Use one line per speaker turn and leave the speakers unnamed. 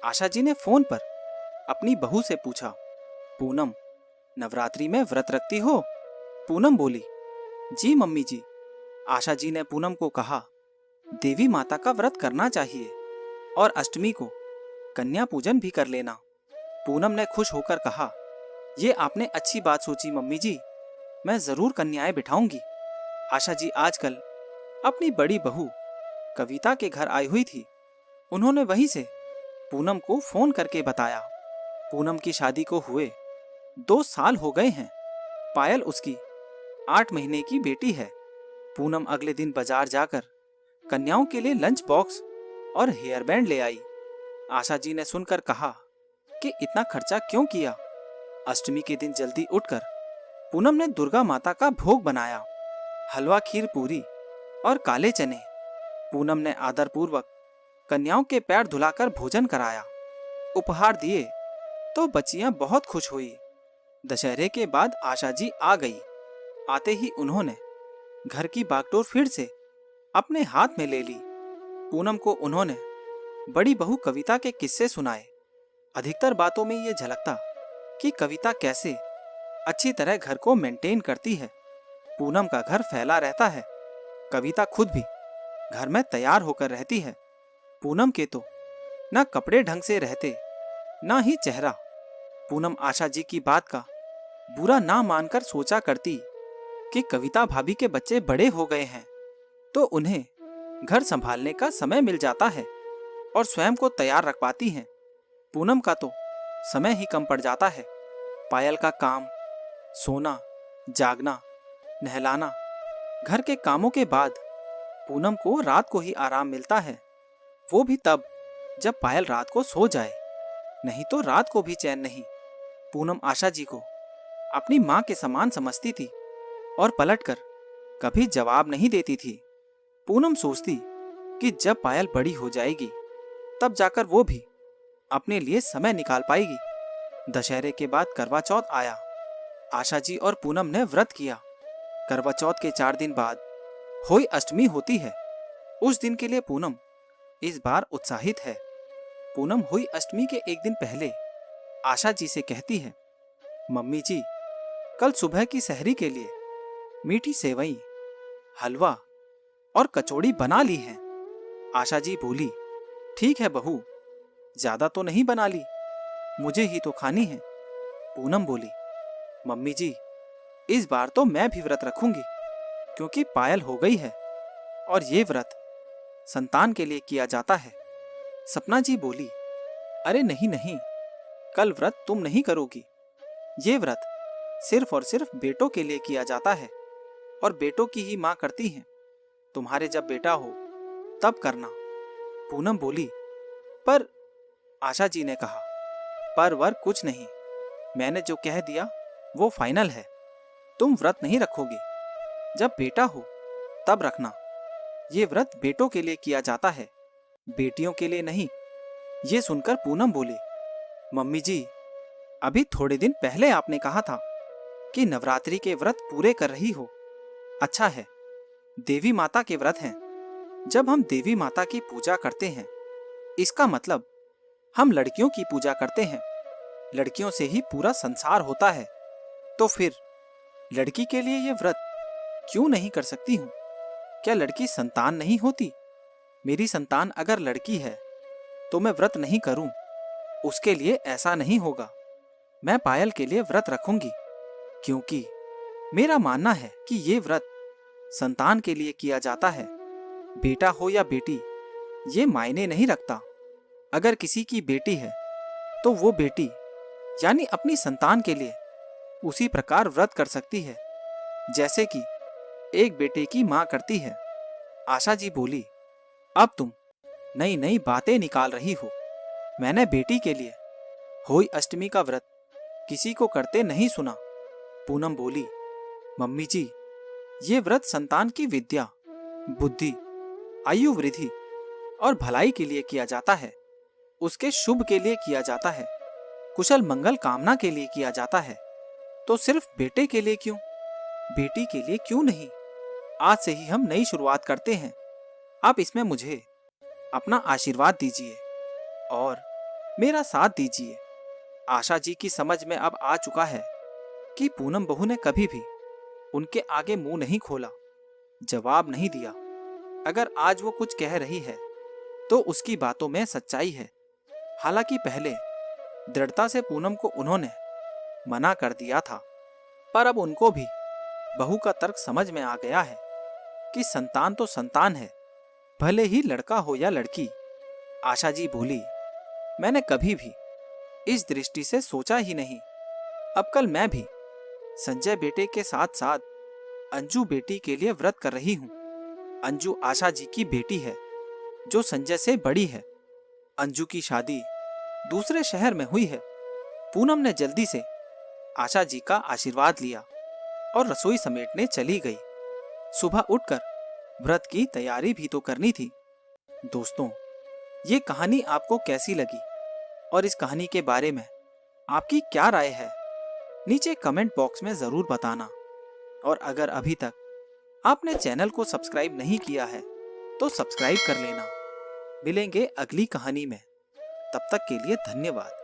आशा जी ने फोन पर अपनी बहू से पूछा, पूनम, नवरात्रि में व्रत रखती हो? पूनम बोली, जी मम्मी जी। आशा जी ने पूनम को कहा, देवी माता का व्रत करना चाहिए और अष्टमी को कन्या पूजन भी कर लेना। पूनम ने खुश होकर कहा, ये आपने अच्छी बात सोची मम्मी जी, मैं जरूर कन्याएं बिठाऊंगी। आशा जी आजकल अपनी बड़ी बहू कविता के घर आई हुई थी। उन्होंने वहीं से पूनम को फोन करके बताया, पूनम की शादी को हुए 2 साल हो गए हैं। पायल उसकी 8 महीने की बेटी है। पूनम अगले दिन बाजार जाकर कन्याओं के लिए लंच बॉक्स और हेयर बैंड ले आई। आशा जी ने सुनकर कहा कि इतना खर्चा क्यों किया? अष्टमी के दिन जल्दी उठकर पूनम ने दुर्गा माता का भोग बनाया, हलवा, खीर, पूरी और काले चने। पूनम ने आदरपूर्वक कन्याओं के पैर धुलाकर भोजन कराया, उपहार दिए तो बच्चियां बहुत खुश हुई। दशहरे के बाद आशा जी आ गई। आते ही उन्होंने घर की बागडोर फिर से अपने हाथ में ले ली। पूनम को उन्होंने बड़ी बहू कविता के किस्से सुनाए। अधिकतर बातों में ये झलकता कि कविता कैसे अच्छी तरह घर को मेंटेन करती है। पूनम का घर फैला रहता है, कविता खुद भी घर में तैयार होकर रहती है। पूनम के तो ना कपड़े ढंग से रहते, ना ही चेहरा। पूनम आशा जी की बात का बुरा ना मानकर सोचा करती कि कविता भाभी के बच्चे बड़े हो गए हैं तो उन्हें घर संभालने का समय मिल जाता है और स्वयं को तैयार रख पाती हैं। पूनम का तो समय ही कम पड़ जाता है। पायल का काम, सोना, जागना, नहलाना, घर के कामों के बाद पूनम को रात को ही आराम मिलता है। वो भी तब जब पायल रात को सो जाए, नहीं तो रात को भी चैन नहीं। पूनम आशा जी को अपनी माँ के समान समझती थी और पलटकर कभी जवाब नहीं देती थी। पूनम सोचती कि जब पायल बड़ी हो जाएगी तब जाकर वो भी अपने लिए समय निकाल पाएगी। दशहरे के बाद करवा चौथ आया। आशा जी और पूनम ने व्रत किया। करवा चौथ के 4 दिन बाद होई अष्टमी होती है। उस दिन के लिए पूनम इस बार उत्साहित है। पूनम हुई अष्टमी के एक दिन पहले आशा जी से कहती है, मम्मी जी, कल सुबह की सहरी के लिए मीठी सेवई, हलवा और कचौड़ी बना ली है। आशा जी बोली, ठीक है बहू, ज्यादा तो नहीं बना ली, मुझे ही तो खानी है। पूनम बोली, मम्मी जी, इस बार तो मैं भी व्रत रखूंगी क्योंकि पायल हो गई है और ये व्रत संतान के लिए किया जाता है। सपना जी बोली, अरे नहीं नहीं, कल व्रत तुम नहीं करोगी। ये व्रत सिर्फ और सिर्फ बेटों के लिए किया जाता है और बेटों की ही माँ करती हैं। तुम्हारे जब बेटा हो तब करना। पूनम बोली, पर आशा जी ने कहा, पर वर कुछ नहीं, मैंने जो कह दिया वो फाइनल है। तुम व्रत नहीं रखोगी, जब बेटा हो तब रखना। ये व्रत बेटों के लिए किया जाता है, बेटियों के लिए नहीं। ये सुनकर पूनम बोली, मम्मी जी, अभी थोड़े दिन पहले आपने कहा था कि नवरात्रि के व्रत पूरे कर रही हो। अच्छा है, देवी माता के व्रत हैं। जब हम देवी माता की पूजा करते हैं, इसका मतलब हम लड़कियों की पूजा करते हैं। लड़कियों से ही पूरा संसार होता है, तो फिर लड़की के लिए ये व्रत क्यों नहीं कर सकती हूँ? क्या लड़की संतान नहीं होती? मेरी संतान अगर लड़की है तो मैं व्रत नहीं करूं, उसके लिए ऐसा नहीं होगा। मैं पायल के लिए व्रत रखूंगी क्योंकि मेरा मानना है कि ये व्रत संतान के लिए किया जाता है। बेटा हो या बेटी, ये मायने नहीं रखता। अगर किसी की बेटी है तो वो बेटी यानी अपनी संतान के लिए उसी प्रकार व्रत कर सकती है जैसे कि एक बेटे की माँ करती है। आशा जी बोली, अब तुम नई नई बातें निकाल रही हो। मैंने बेटी के लिए होई अष्टमी का व्रत किसी को करते नहीं सुना। पूनम बोली, मम्मी जी, ये व्रत संतान की विद्या, बुद्धि, आयु वृद्धि और भलाई के लिए किया जाता है। उसके शुभ के लिए किया जाता है, कुशल मंगल कामना के लिए किया जाता है। तो सिर्फ बेटे के लिए क्यों, बेटी के लिए क्यों नहीं? आज से ही हम नई शुरुआत करते हैं। आप इसमें मुझे अपना आशीर्वाद दीजिए और मेरा साथ दीजिए। आशा जी की समझ में अब आ चुका है कि पूनम बहू ने कभी भी उनके आगे मुंह नहीं खोला, जवाब नहीं दिया। अगर आज वो कुछ कह रही है तो उसकी बातों में सच्चाई है। हालांकि पहले दृढ़ता से पूनम को उन्होंने मना कर दिया था, पर अब उनको भी बहू का तर्क समझ में आ गया है कि संतान तो संतान है, भले ही लड़का हो या लड़की। आशा जी बोली, मैंने कभी भी इस दृष्टि से सोचा ही नहीं। अब कल मैं भी संजय बेटे के साथ साथ अंजू बेटी के लिए व्रत कर रही हूँ। अंजू आशा जी की बेटी है जो संजय से बड़ी है। अंजू की शादी दूसरे शहर में हुई है। पूनम ने जल्दी से आशा जी का आशीर्वाद लिया और रसोई समेटने चली गई। सुबह उठकर व्रत की तैयारी भी तो करनी थी। दोस्तों, ये कहानी आपको कैसी लगी और इस कहानी के बारे में आपकी क्या राय है, नीचे कमेंट बॉक्स में जरूर बताना। और अगर अभी तक आपने चैनल को सब्सक्राइब नहीं किया है तो सब्सक्राइब कर लेना। मिलेंगे अगली कहानी में, तब तक के लिए धन्यवाद।